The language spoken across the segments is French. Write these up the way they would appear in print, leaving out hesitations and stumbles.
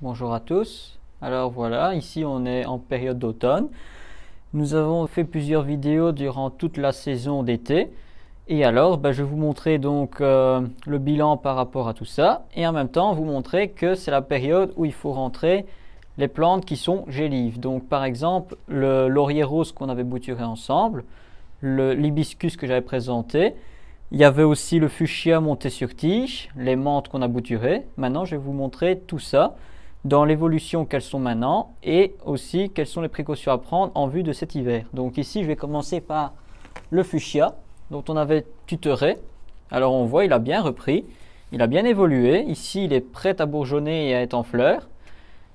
bonjour à tous. Alors voilà, ici on est en période d'automne. Nous avons fait plusieurs vidéos durant toute la saison d'été. Et alors, je vais vous montrer donc le bilan par rapport à tout ça. Et en même temps, vous montrer que c'est la période où il faut rentrer les plantes qui sont gélives. Donc par exemple, le laurier rose qu'on avait bouturé ensemble, l'hibiscus que j'avais présenté. Il y avait aussi le fuchsia monté sur tige, les menthes qu'on a bouturées. Maintenant, je vais vous montrer tout ça dans l'évolution qu'elles sont maintenant et aussi quelles sont les précautions à prendre en vue de cet hiver. Donc ici, je vais commencer par le fuchsia dont on avait tutoré. Alors on voit, il a bien repris, il a bien évolué. Ici, il est prêt à bourgeonner et à être en fleurs.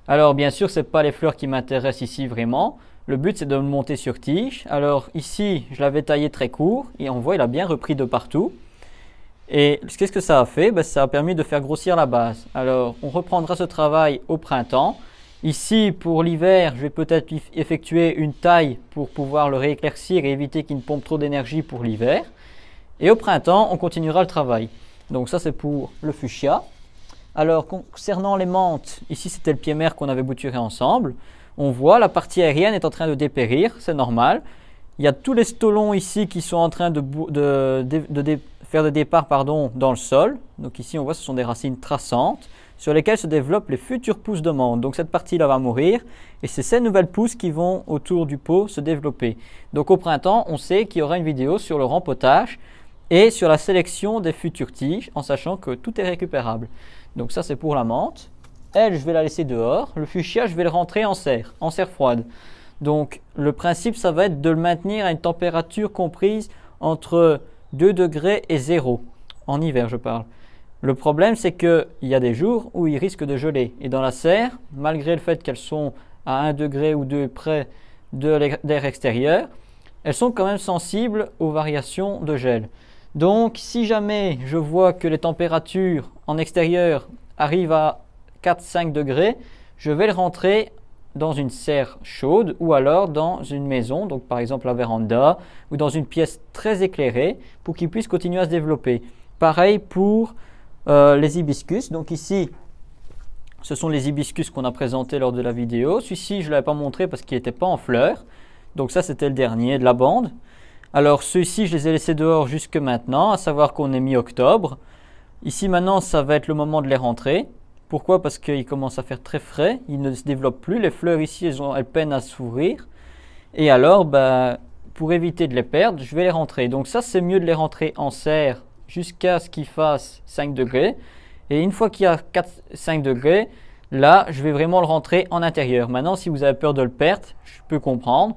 Alors bien sûr, ce n'est pas les fleurs qui m'intéressent ici vraiment. Le but, c'est de le monter sur tige. Alors ici, je l'avais taillé très court et on voit, il a bien repris de partout. Et qu'est-ce que ça a fait? Ça a permis de faire grossir la base. Alors, on reprendra ce travail au printemps. Ici, pour l'hiver, je vais peut-être effectuer une taille pour pouvoir le rééclaircir et éviter qu'il ne pompe trop d'énergie pour l'hiver. Et au printemps, on continuera le travail. Donc ça, c'est pour le fuchsia. Alors, concernant les menthes, ici, c'était le pied mère qu'on avait bouturé ensemble. On voit la partie aérienne est en train de dépérir, c'est normal. Il y a tous les stolons ici qui sont en train de faire des départs dans le sol. Donc ici, on voit ce sont des racines traçantes sur lesquelles se développent les futures pousses de menthe. Donc cette partie-là va mourir et c'est ces nouvelles pousses qui vont autour du pot se développer. Donc au printemps, on sait qu'il y aura une vidéo sur le rempotage et sur la sélection des futures tiges en sachant que tout est récupérable. Donc ça, c'est pour la menthe. Elle, je vais la laisser dehors. Le fuchsia, je vais le rentrer en serre froide. Donc, le principe, ça va être de le maintenir à une température comprise entre 2 degrés et 0. En hiver, je parle. Le problème, c'est qu'il y a des jours où il risque de geler. Et dans la serre, malgré le fait qu'elles sont à 1 degré ou 2 près de l'air extérieur, elles sont quand même sensibles aux variations de gel. Donc, si jamais je vois que les températures en extérieur arrivent à 4-5 degrés, je vais le rentrer dans une serre chaude ou alors dans une maison, donc par exemple la véranda ou dans une pièce très éclairée pour qu'il puisse continuer à se développer. Pareil pour les hibiscus. Donc ici, ce sont les hibiscus qu'on a présentés lors de la vidéo. Celui-ci, je ne l'avais pas montré parce qu'il n'était pas en fleurs. Donc ça, c'était le dernier de la bande. Alors ceux-ci, je les ai laissés dehors jusque maintenant, à savoir qu'on est mi-octobre. Ici maintenant, ça va être le moment de les rentrer. Pourquoi? Parce qu'il commence à faire très frais, il ne se développe plus. Les fleurs ici, elles peinent à s'ouvrir. Et alors, pour éviter de les perdre, je vais les rentrer. Donc ça, c'est mieux de les rentrer en serre jusqu'à ce qu'il fasse 5 degrés. Et une fois qu'il y a 4-5 degrés, là, je vais vraiment le rentrer en intérieur. Maintenant, si vous avez peur de le perdre, je peux comprendre.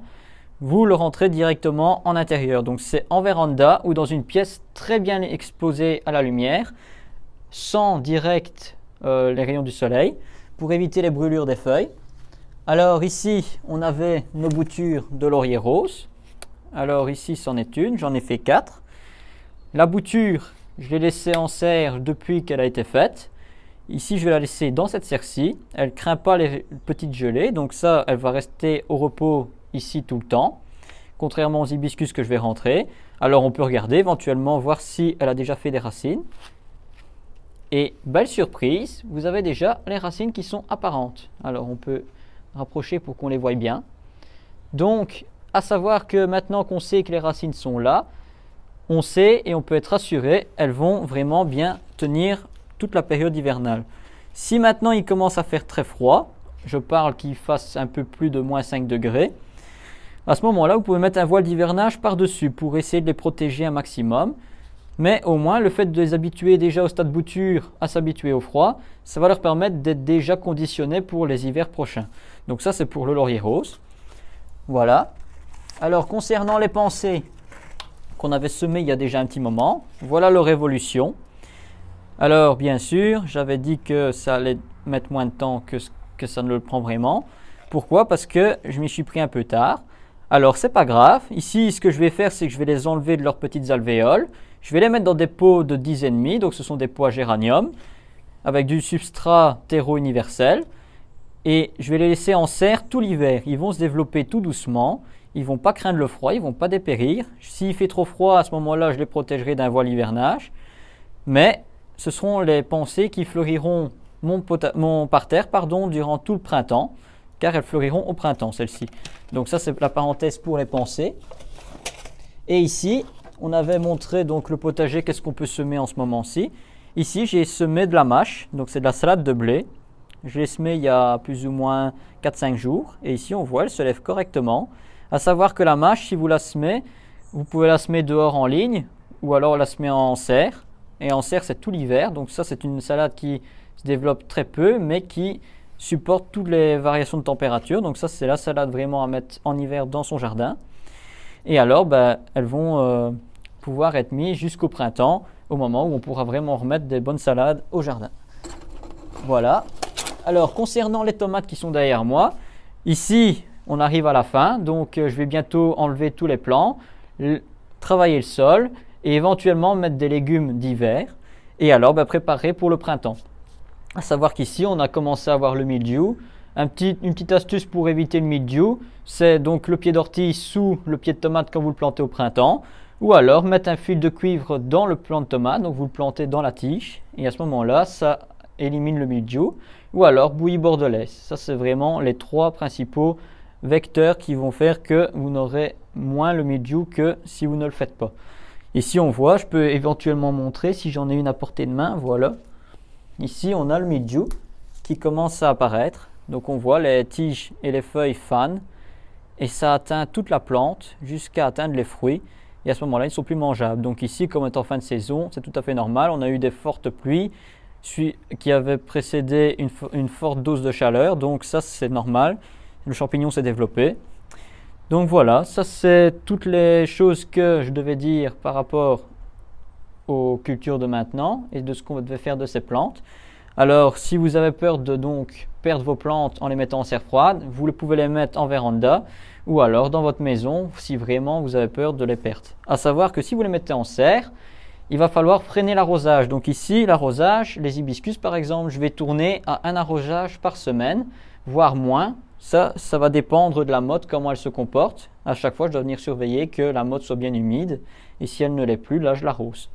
Vous le rentrez directement en intérieur. Donc c'est en véranda ou dans une pièce très bien exposée à la lumière, sans direct les rayons du soleil pour éviter les brûlures des feuilles. Alors ici, on avait nos boutures de laurier rose. Alors ici, c'en est une, j'en ai fait 4. La bouture, je l'ai laissée en serre depuis qu'elle a été faite. Ici, je vais la laisser dans cette serre-ci. Elle ne craint pas les petites gelées, donc ça, elle va rester au repos ici tout le temps, contrairement aux hibiscus que je vais rentrer. Alors on peut regarder, éventuellement voir si elle a déjà fait des racines. Et belle surprise, vous avez déjà les racines qui sont apparentes. Alors on peut rapprocher pour qu'on les voie bien. Donc, à savoir que maintenant qu'on sait que les racines sont là, on sait et on peut être rassuré, elles vont vraiment bien tenir toute la période hivernale. Si maintenant il commence à faire très froid, je parle qu'il fasse un peu plus de moins 5 degrés, à ce moment-là, vous pouvez mettre un voile d'hivernage par-dessus pour essayer de les protéger un maximum. Mais au moins, le fait de les habituer déjà au stade bouture à s'habituer au froid, ça va leur permettre d'être déjà conditionnés pour les hivers prochains. Donc ça, c'est pour le laurier rose. Voilà. Alors, concernant les pensées qu'on avait semées il y a déjà un petit moment, voilà leur évolution. Alors, bien sûr, j'avais dit que ça allait mettre moins de temps que ça ne le prend vraiment. Pourquoi? Parce que je m'y suis pris un peu tard. Alors, c'est pas grave. Ici, ce que je vais faire, c'est que je vais les enlever de leurs petites alvéoles. Je vais les mettre dans des pots de 10,5, donc ce sont des pots à géranium, avec du substrat terreau universel. Et je vais les laisser en serre tout l'hiver. Ils vont se développer tout doucement. Ils ne vont pas craindre le froid, ils ne vont pas dépérir. S'il fait trop froid, à ce moment-là, je les protégerai d'un voile hivernage. Mais ce seront les pensées qui fleuriront mon parterre durant tout le printemps, car elles fleuriront au printemps, celles-ci. Donc ça, c'est la parenthèse pour les pensées. Et ici, on avait montré donc le potager, qu'est-ce qu'on peut semer en ce moment-ci. Ici, j'ai semé de la mâche, donc c'est de la salade de blé. Je l'ai semée il y a plus ou moins 4-5 jours. Et ici, on voit, elle se lève correctement. À savoir que la mâche, si vous la semez, vous pouvez la semer dehors en ligne ou alors la semer en serre. Et en serre, c'est tout l'hiver. Donc ça, c'est une salade qui se développe très peu, mais qui supporte toutes les variations de température. Donc ça, c'est la salade vraiment à mettre en hiver dans son jardin. Et alors, elles vont pouvoir être mises jusqu'au printemps, au moment où on pourra vraiment remettre des bonnes salades au jardin. Voilà. Alors, concernant les tomates qui sont derrière moi, ici, on arrive à la fin. Donc, je vais bientôt enlever tous les plants, travailler le sol et éventuellement mettre des légumes d'hiver. Et alors, préparer pour le printemps. À savoir qu'ici, on a commencé à avoir le mildiou. Une petite astuce pour éviter le mildiou, c'est donc le pied d'ortie sous le pied de tomate quand vous le plantez au printemps. Ou alors mettre un fil de cuivre dans le plant de tomate, donc vous le plantez dans la tige. Et à ce moment-là, ça élimine le mildiou. Ou alors bouillie bordelaise. Ça, c'est vraiment les 3 principaux vecteurs qui vont faire que vous n'aurez moins le mildiou que si vous ne le faites pas. Ici, on voit, je peux éventuellement montrer si j'en ai une à portée de main. Voilà. Ici, on a le mildiou qui commence à apparaître. Donc on voit les tiges et les feuilles fanent et ça atteint toute la plante jusqu'à atteindre les fruits et à ce moment-là ils ne sont plus mangeables. Donc ici, comme étant fin de saison, c'est tout à fait normal. On a eu des fortes pluies qui avaient précédé une forte dose de chaleur, donc ça c'est normal. Le champignon s'est développé. Donc voilà, ça c'est toutes les choses que je devais dire par rapport aux cultures de maintenant et de ce qu'on devait faire de ces plantes. Alors, si vous avez peur de donc perdre vos plantes en les mettant en serre froide, vous pouvez les mettre en véranda ou alors dans votre maison si vraiment vous avez peur de les perdre. À savoir que si vous les mettez en serre, il va falloir freiner l'arrosage. Donc ici, l'arrosage, les hibiscus par exemple, je vais tourner à un arrosage par semaine, voire moins. Ça va dépendre de la motte, comment elle se comporte. À chaque fois, je dois venir surveiller que la motte soit bien humide et si elle ne l'est plus, là je l'arrose.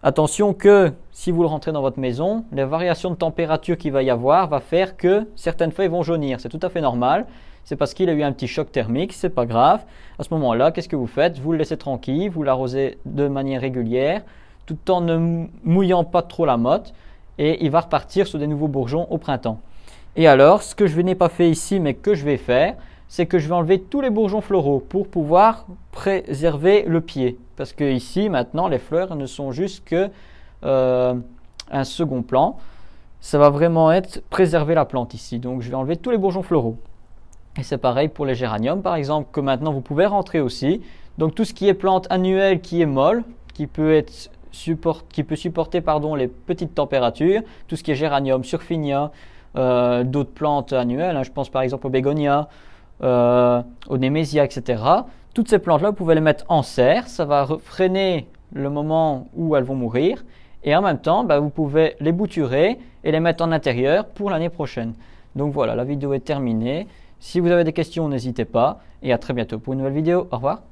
Attention que si vous le rentrez dans votre maison, les variations de température qu'il va y avoir va faire que certaines feuilles vont jaunir. C'est tout à fait normal. C'est parce qu'il a eu un petit choc thermique, c'est pas grave. À ce moment-là, qu'est-ce que vous faites? Vous le laissez tranquille, vous l'arrosez de manière régulière, tout en ne mouillant pas trop la motte, et il va repartir sur des nouveaux bourgeons au printemps. Et alors, ce que je n'ai pas fait ici, mais que je vais faire, c'est que je vais enlever tous les bourgeons floraux pour pouvoir préserver le pied. Parce que ici, maintenant, les fleurs ne sont juste que un second plan. Ça va vraiment être préserver la plante ici. Donc, je vais enlever tous les bourgeons floraux. Et c'est pareil pour les géraniums, par exemple, que maintenant vous pouvez rentrer aussi. Donc, tout ce qui est plante annuelle qui est molle, qui peut supporter les petites températures, tout ce qui est géranium, surfinia, d'autres plantes annuelles, je pense par exemple aux bégonias, aux némésias, etc. Toutes ces plantes-là, vous pouvez les mettre en serre, ça va freiner le moment où elles vont mourir et en même temps, vous pouvez les bouturer et les mettre en intérieur pour l'année prochaine. Donc voilà, la vidéo est terminée. Si vous avez des questions, n'hésitez pas et à très bientôt pour une nouvelle vidéo. Au revoir.